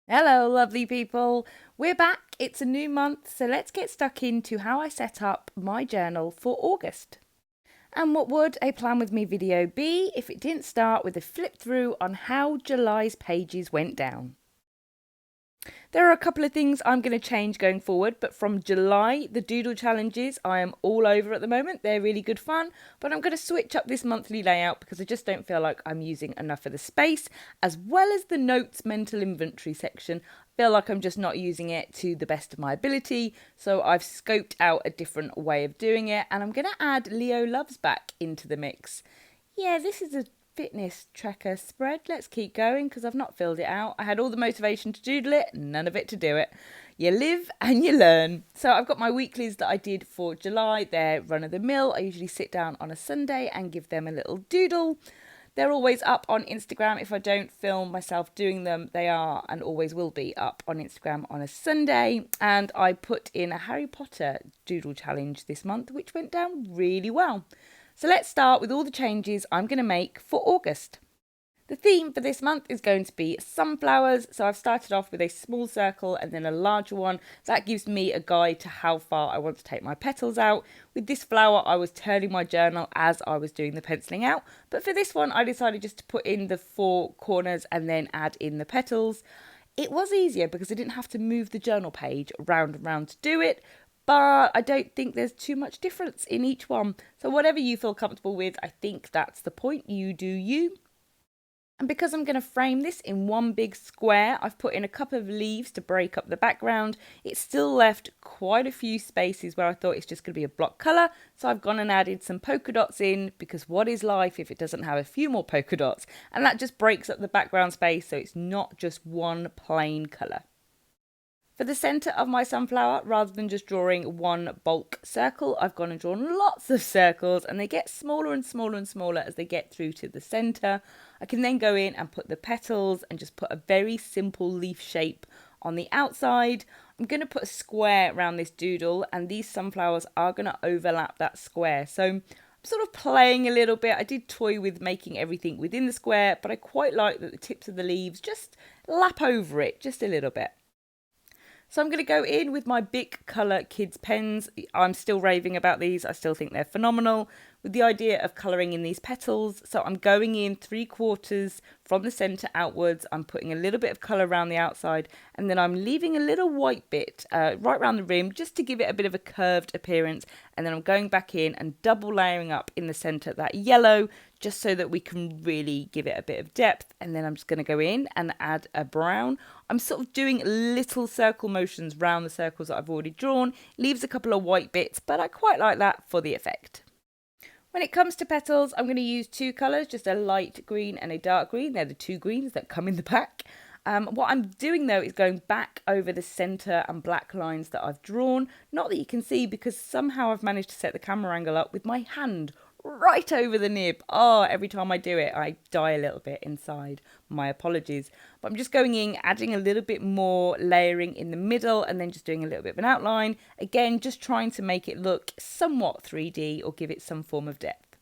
Hello, lovely people. We're back. It's a new month, so let's get stuck into how I set up my journal for August. And what would a plan with me video be if it didn't start with a flip through on how July's pages went down? There are a couple of things I'm going to change going forward, but from July, the doodle challenges I am all over at the moment. They're really good fun, but I'm going to switch up this monthly layout because I just don't feel like I'm using enough of the space, as well as the notes mental inventory section. I feel like I'm just not using it to the best of my ability, so I've scoped out a different way of doing it, and I'm going to add Leo Loves back into the mix. Yeah, this is a fitness tracker spread. Let's keep going because I've not filled it out. I had all the motivation to doodle it, none of it to do it. You live and you learn. So I've got my weeklies that I did for July. They're run of the mill. I usually sit down on a Sunday and give them a little doodle. They're always up on Instagram. If I don't film myself doing them, they are and always will be up on Instagram on a Sunday. And I put in a Harry Potter doodle challenge this month, which went down really well. So let's start with all the changes I'm going to make for August. The theme for this month is going to be sunflowers, so I've started off with a small circle and then a larger one. That gives me a guide to how far I want to take my petals out. With this flower, I was turning my journal as I was doing the penciling out, but for this one, I decided just to put in the four corners and then add in the petals. It was easier because I didn't have to move the journal page round and round to do it, but I don't think there's too much difference in each one. So whatever you feel comfortable with, I think that's the point. You do you. And because I'm going to frame this in one big square, I've put in a couple of leaves to break up the background. It's still left quite a few spaces where I thought it's just going to be a block colour. So I've gone and added some polka dots in, because what is life if it doesn't have a few more polka dots? And that just breaks up the background space so it's not just one plain colour. For the centre of my sunflower, rather than just drawing one bulk circle, I've gone and drawn lots of circles, and they get smaller and smaller and smaller as they get through to the centre. I can then go in and put the petals and just put a very simple leaf shape on the outside. I'm going to put a square around this doodle, and these sunflowers are going to overlap that square. So I'm sort of playing a little bit. I did toy with making everything within the square, but I quite like that the tips of the leaves just lap over it just a little bit. So I'm going to go in with my Bic Colour Kids pens. I'm still raving about these. I still think they're phenomenal, with the idea of colouring in these petals. So I'm going in 3/4 from the centre outwards. I'm putting a little bit of colour around the outside, and then I'm leaving a little white bit right around the rim just to give it a bit of a curved appearance. And then I'm going back in and double layering up in the centre that yellow, just so that we can really give it a bit of depth. And then I'm just going to go in and add a brown. I'm sort of doing little circle motions round the circles that I've already drawn. Leaves a couple of white bits, but I quite like that for the effect. When it comes to petals, I'm going to use two colours, just a light green and a dark green. They're the two greens that come in the pack. What I'm doing though is going back over the centre and black lines that I've drawn. Not that you can see, because somehow I've managed to set the camera angle up with my hand right over the nib. Oh, every time I do it, I die a little bit inside. My apologies. But I'm just going in, adding a little bit more layering in the middle, and then just doing a little bit of an outline. Again, just trying to make it look somewhat 3D or give it some form of depth.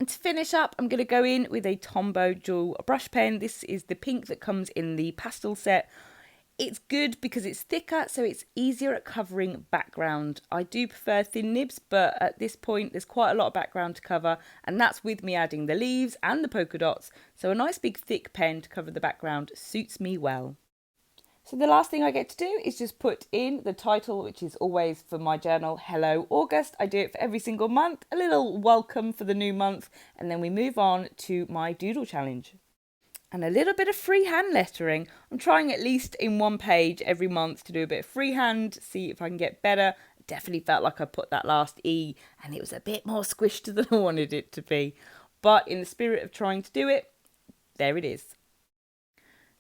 And to finish up, I'm going to go in with a Tombow dual brush pen. This is the pink that comes in the pastel set. It's good because it's thicker, so it's easier at covering background. I do prefer thin nibs, but at this point there's quite a lot of background to cover, and that's with me adding the leaves and the polka dots. So a nice big thick pen to cover the background suits me well. So the last thing I get to do is just put in the title, which is always for my journal, Hello August. I do it for every single month, a little welcome for the new month, and then we move on to my doodle challenge. And a little bit of freehand lettering. I'm trying at least in one page every month to do a bit of freehand, see if I can get better. I definitely felt like I put that last E and it was a bit more squished than I wanted it to be. But in the spirit of trying to do it, there it is.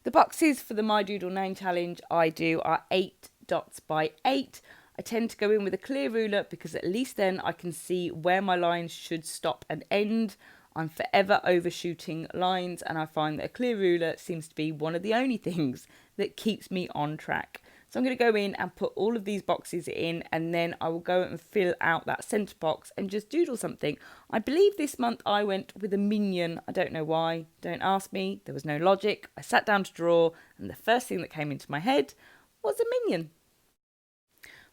The boxes for the My Doodle Name Challenge I do are 8 dots by 8. I tend to go in with a clear ruler because at least then I can see where my lines should stop and end. I'm forever overshooting lines, and I find that a clear ruler seems to be one of the only things that keeps me on track. So I'm going to go in and put all of these boxes in, and then I will go and fill out that centre box and just doodle something. I believe this month I went with a minion. I don't know why. Don't ask me. There was no logic. I sat down to draw, and the first thing that came into my head was a minion.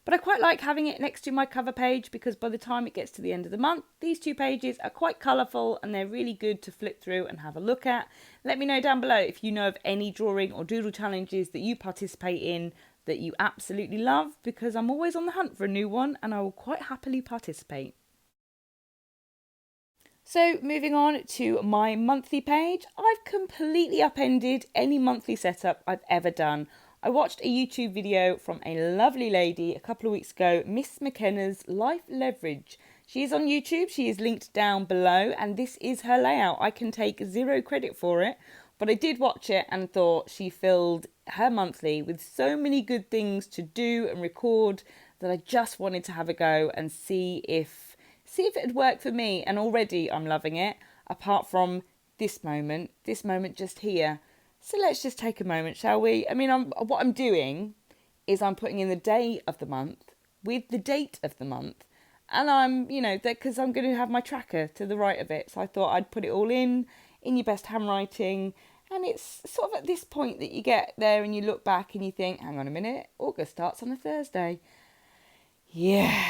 But I quite like having it next to my cover page because by the time it gets to the end of the month, these 2 pages are quite colourful and they're really good to flip through and have a look at. Let me know down below if you know of any drawing or doodle challenges that you participate in that you absolutely love, because I'm always on the hunt for a new one and I will quite happily participate. So moving on to my monthly page, I've completely upended any monthly setup I've ever done. I watched a YouTube video from a lovely lady a couple of weeks ago, Miss McKenna's Life Leverage. She is on YouTube, she is linked down below, and this is her layout. I can take 0 credit for it, but I did watch it and thought she filled her monthly with so many good things to do and record that I just wanted to have a go and see if it would work for me. And already I'm loving it, apart from this moment just here. So let's just take a moment, shall we? I mean, what I'm doing is I'm putting in the day of the month with the date of the month. And I'm, because I'm going to have my tracker to the right of it. So I thought I'd put it all in your best handwriting. And it's sort of at this point that you get there and you look back and you think, hang on a minute, August starts on a Thursday. Yeah,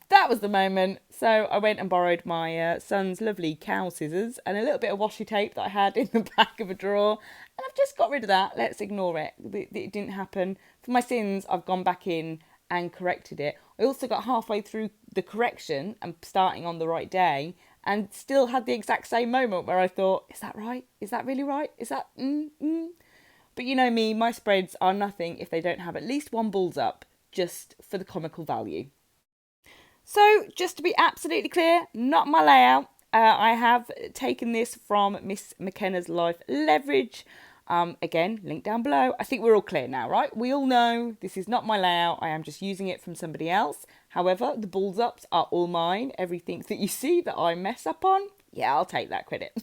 that was the moment. So I went and borrowed my son's lovely cow scissors and a little bit of washi tape that I had in the back of a drawer. And I've just got rid of that. Let's ignore it. It didn't happen. For my sins, I've gone back in and corrected it. I also got halfway through the correction and starting on the right day and still had the exact same moment where I thought, is that right? Is that really right? Is that But you know me, my spreads are nothing if they don't have at least one balls up, just for the comical value. So just to be absolutely clear, not my layout. I have taken this from Miss McKenna's Life Leverage. Again, link down below. I think we're all clear now, right? We all know this is not my layout. I am just using it from somebody else. However, the balls ups are all mine. Everything that you see that I mess up on, yeah, I'll take that credit.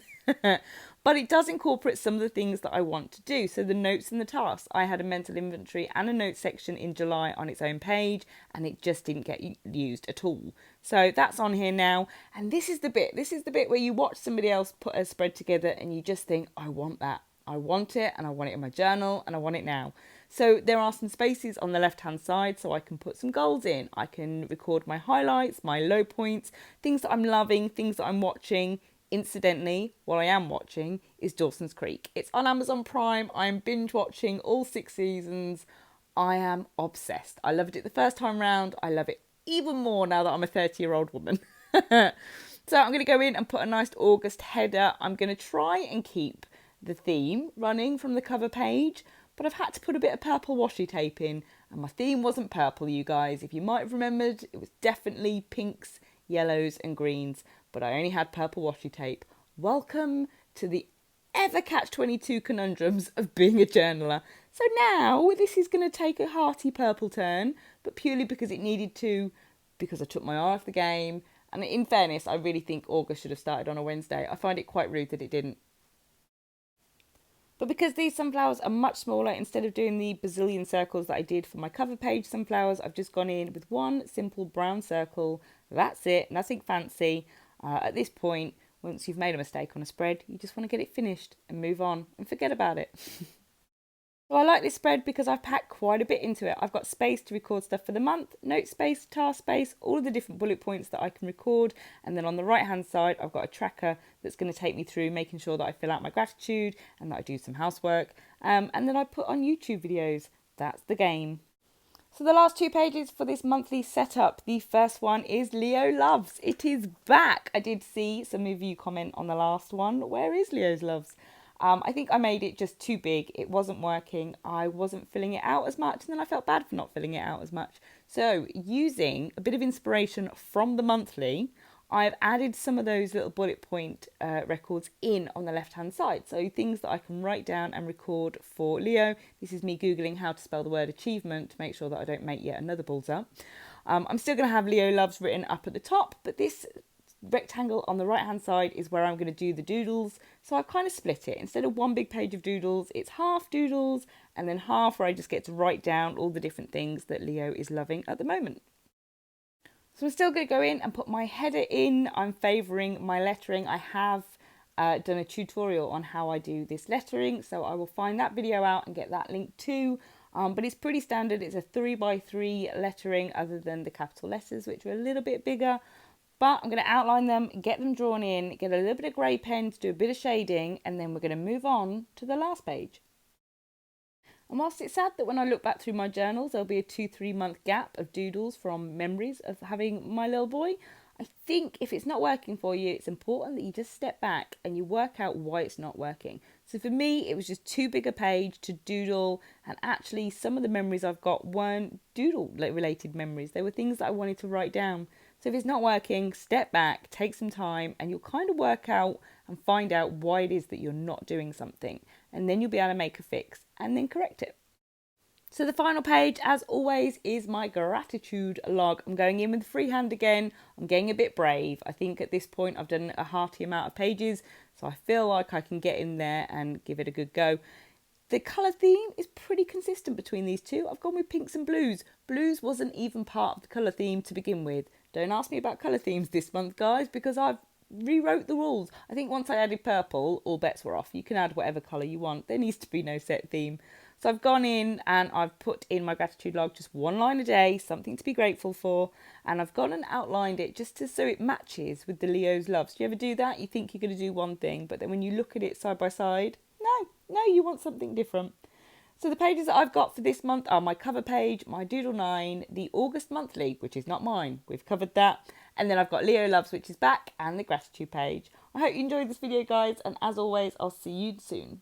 But it does incorporate some of the things that I want to do. So the notes and the tasks. I had a mental inventory and a notes section in July on its own page, and it just didn't get used at all. So that's on here now. And this is the bit where you watch somebody else put a spread together and you just think, I want that. I want it, and I want it in my journal, and I want it now. So there are some spaces on the left hand side so I can put some goals in. I can record my highlights, my low points, things that I'm loving, things that I'm watching. Incidentally, what I am watching is Dawson's Creek. It's on Amazon Prime. I'm binge watching all 6 seasons. I am obsessed. I loved it the first time round. I love it even more now that I'm a 30-year-old woman. So I'm going to go in and put a nice August header. I'm going to try and keep the theme running from the cover page, but I've had to put a bit of purple washi tape in, and my theme wasn't purple, you guys. If you might have remembered, it was definitely pinks, yellows and greens, but I only had purple washi tape. Welcome to the ever catch-22 conundrums of being a journaler. So now this is going to take a hearty purple turn, but purely because it needed to, because I took my eye off the game. And in fairness, I really think August should have started on a Wednesday. I find it quite rude that it didn't. But because these sunflowers are much smaller, instead of doing the bazillion circles that I did for my cover page sunflowers, I've just gone in with one simple brown circle. That's it, nothing fancy. At this point, once you've made a mistake on a spread, you just want to get it finished and move on and forget about it. So I like this spread because I've packed quite a bit into it. I've got space to record stuff for the month, note space, task space, all of the different bullet points that I can record. And then on the right hand side, I've got a tracker that's going to take me through making sure that I fill out my gratitude and that I do some housework. And then I put on YouTube videos. That's the game. So the last 2 pages for this monthly setup. The first one is Leo Loves. It is back. I did see some of you comment on the last one. Where is Leo's Loves? I think I made it just too big. It wasn't working. I wasn't filling it out as much, and then I felt bad for not filling it out as much. So using a bit of inspiration from the monthly, I've added some of those little bullet point records in on the left hand side. So things that I can write down and record for Leo. This is me Googling how to spell the word achievement to make sure that I don't make yet another balls up. I'm still going to have Leo Loves written up at the top, but this rectangle on the right hand side is where I'm going to do the doodles. So I've kind of split it. Instead of one big page of doodles, it's half doodles and then half where I just get to write down all the different things that Leo is loving at the moment. So I'm still going to go in and put my header in. I'm favouring my lettering. I have done a tutorial on how I do this lettering, so I will find that video out and get that link too. But it's pretty standard. It's a 3x3 lettering other than the capital letters, which are a little bit bigger. But I'm going to outline them, get them drawn in, get a little bit of grey pen to do a bit of shading, and then we're going to move on to the last page. And whilst it's sad that when I look back through my journals, there'll be a 2-3 month gap of doodles from memories of having my little boy, I think if it's not working for you, it's important that you just step back and you work out why it's not working. So for me, it was just too big a page to doodle, and actually some of the memories I've got weren't doodle related memories. They were things that I wanted to write down. So if it's not working, step back, take some time, and you'll kind of work out and find out why it is that you're not doing something. And then you'll be able to make a fix and then correct it. So the final page, as always, is my gratitude log. I'm going in with freehand again. I'm getting a bit brave. I think at this point I've done a hearty amount of pages, so I feel like I can get in there and give it a good go. The colour theme is pretty consistent between these two. I've gone with pinks and blues. Blues wasn't even part of the colour theme to begin with. Don't ask me about colour themes this month, guys, because I've rewrote the rules. I think once I added purple, all bets were off. You can add whatever colour you want. There needs to be no set theme. So I've gone in and I've put in my gratitude log, just one line a day, something to be grateful for. And I've gone and outlined it just so it matches with the Leo's loves. Do you ever do that? You think you're going to do one thing, but then when you look at it side by side, no, you want something different. So the pages that I've got for this month are my cover page, my Doodle 9, the August monthly, which is not mine. We've covered that. And then I've got Leo Loves, which is back, and the gratitude page. I hope you enjoyed this video, guys. And as always, I'll see you soon.